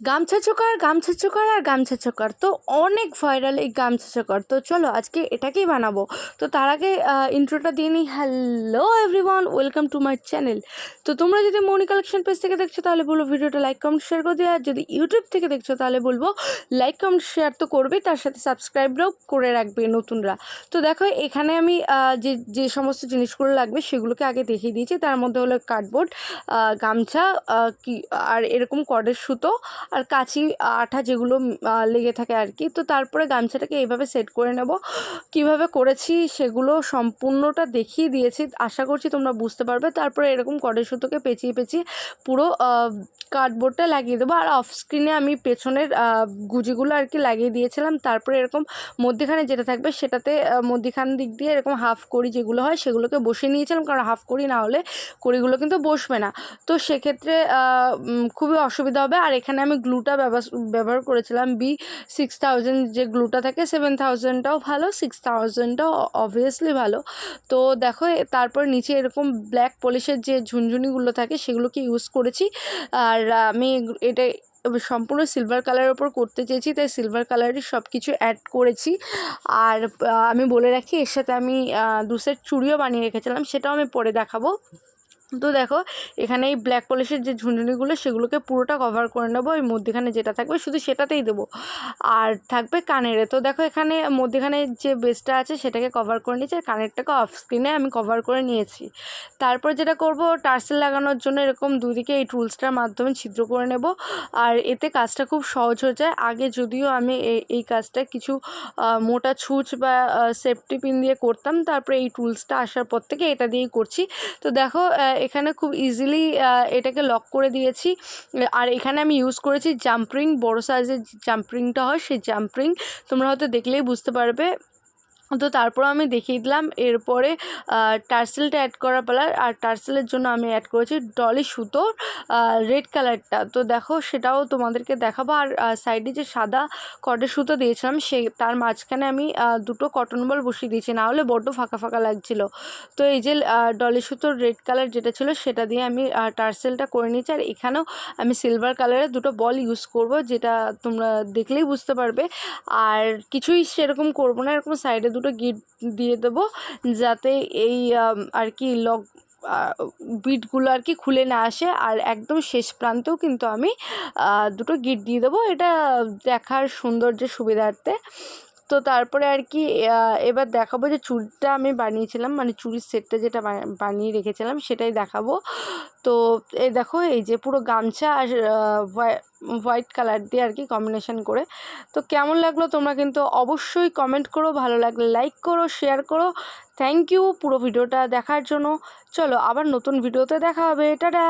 গামছা চোকার গামছা চোকার আর গামছা চোকার তো অনেক ভাইরাল এই গামছা চোকার। তো চলো আজকে এটাকেই বানাবো। তো তার আগে ইন্ট্রোটা দিয়ে নিই। Hello everyone, welcome to my channel. তো তোমরা যদি মনি কালেকশন পেজ থেকে দেখছো তাহলে বলবো ভিডিওটা লাইক কমেন্ট শেয়ার করে দিও, আর যদি ইউটিউব থেকে দেখছো তাহলে বলবো লাইক কমেন্ট শেয়ার তো করবেই, তার সাথে সাবস্ক্রাইবরাও করে রাখবে নতুনরা। তো দেখো এখানে আমি যে যে সমস্ত জিনিসগুলো লাগবে সেগুলোকে আগে দেখিয়ে দিয়েছি। তার মধ্যে হলো কার্ডবোর্ড, গামছা, কি আর এরকম কর্ডের সুতো আর কাঁচি, আঠা যেগুলো লেগে থাকে আর কি। তো তারপরে গামছাটাকে এইভাবে সেট করে নেব। কিভাবে করেছি সেগুলো সম্পূর্ণটা দেখিয়ে দিয়েছি, আশা করছি তোমরা বুঝতে পারবে। তারপরে এরকম কর্ডের সুতোকে পেঁচিয়ে পেঁচিয়ে পুরো কার্ডবোর্ডটা লাগিয়ে দেবো। আর অফ স্ক্রিনে আমি পেছনের গুজিগুলো আর কি লাগিয়ে দিয়েছিলাম। তারপরে এরকম মধ্যেখানে যেটা থাকবে সেটাতে মধ্যিখান দিক দিয়ে এরকম হাফ কড়ি যেগুলো হয় সেগুলোকে বসিয়ে নিয়েছিলাম, কারণ হাফ কড়ি না হলে কড়িগুলো কিন্তু বসবে না। তো সেক্ষেত্রে খুবই অসুবিধা হবে। আর এখানে আমি গ্লুটা ব্যবহার করেছিলাম B6000, যে গ্লুটা থাকে 7000টাও ভালো, 6000টাও অবভিয়াসলি ভালো। তো দেখো তারপর নিচে এরকম ব্ল্যাক পলিশের যে ঝুনঝুনিগুলো থাকে সেগুলোকে ইউজ করেছি। আর আমি এটা সম্পূর্ণ সিলভার কালারের ওপর করতে চেয়েছি, তাই সিলভার কালারের সব কিছু অ্যাড করেছি। আর আমি বলে রাখি এর সাথে আমি 2 সেট চুড়িও বানিয়ে রেখেছিলাম, সেটাও আমি পরে দেখাবো। তো দেখো এখানে এই ব্ল্যাক পলিশের যে ঝুনঝুনিগুলো সেগুলোকে পুরোটা কভার করে নেবো। ওই মধ্যেখানে যেটা থাকবে শুধু সেটাতেই দেবো, আর থাকবে কানেরে। তো দেখো এখানে মধ্যেখানে যে বেসটা আছে সেটাকে কভার করে নিয়েছি, আর কানেরটাকে অফ স্ক্রিনে আমি কভার করে নিয়েছি। তারপর যেটা করব, টার্সেল লাগানোর জন্য এরকম দুদিকে এই টুলসটার মাধ্যমে ছিদ্র করে নেব। আর এতে কাজটা খুব সহজ হয়ে যায়। আগে যদিও আমি এই কাজটা কিছু মোটা ছুঁচ বা সেফটি পিন দিয়ে করতাম, তারপরে এই টুলসটা আসার পর থেকে এটা দিয়েই করছি। তো দেখো এখানে খুব ইজিলি এটাকে লক করে দিয়েছি। আর এখানে আমি ইউজ করেছি জাম্প রিং, বড়ো সাইজের জাম্প রিংটা হয় সেই জাম্প রিং, তোমরা হয়তো দেখলেই বুঝতে পারবে। তো তারপর আমি দেখিয়ে দিলাম। এরপরে টার্সেলটা অ্যাড করা পালা, আর টার্সেলের জন্য আমি অ্যাড করেছি ডলি সুতোর রেড কালারটা। তো দেখো সেটাও তোমাদেরকে দেখাবো। আর সাইডে যে সাদা কটের সুতো দিয়েছিলাম তার মাঝখানে আমি দুটো কটন বল বসিয়ে দিয়েছি, না হলে বড্ড ফাঁকা ফাঁকা লাগছিল। তো এই যে ডলি সুতোর রেড কালার যেটা ছিল সেটা দিয়ে আমি টার্সেলটা করে নিয়েছি। আর এখানেও আমি সিলভার কালারের দুটো বল ইউজ করব, যেটা তোমরা দেখলেই বুঝতে পারবে। আর কিছুই সেরকম করবো না, এরকম সাইডে দুটো গিট দিয়ে দেবো, যাতে এই আর কি বিটগুলো আর কি খুলে না আসে। আর একদম শেষ প্রান্তেও কিন্তু আমি দুটো গিট দিয়ে দেবো, এটা দেখার সৌন্দর্যের সুবিধার্থে। তো তারপরে আর কি এবার দেখাবো যে চুড়িটা আমি বানিয়েছিলাম, মানে চুড়ির সেটটা যেটা বানিয়ে রেখেছিলাম সেটাই দেখাবো। তো এই দেখো এই যে পুরো গামছা আর হোয়াইট কালার দিয়ে আর কি কম্বিনেশন করে। তো কেমন লাগলো তোমরা কিন্তু অবশ্যই কমেন্ট করো, ভালো লাগলে লাইক করো, শেয়ার করো। থ্যাংক ইউ পুরো ভিডিওটা দেখার জন্য। চলো আবার নতুন ভিডিওতে দেখা হবে, টাটা।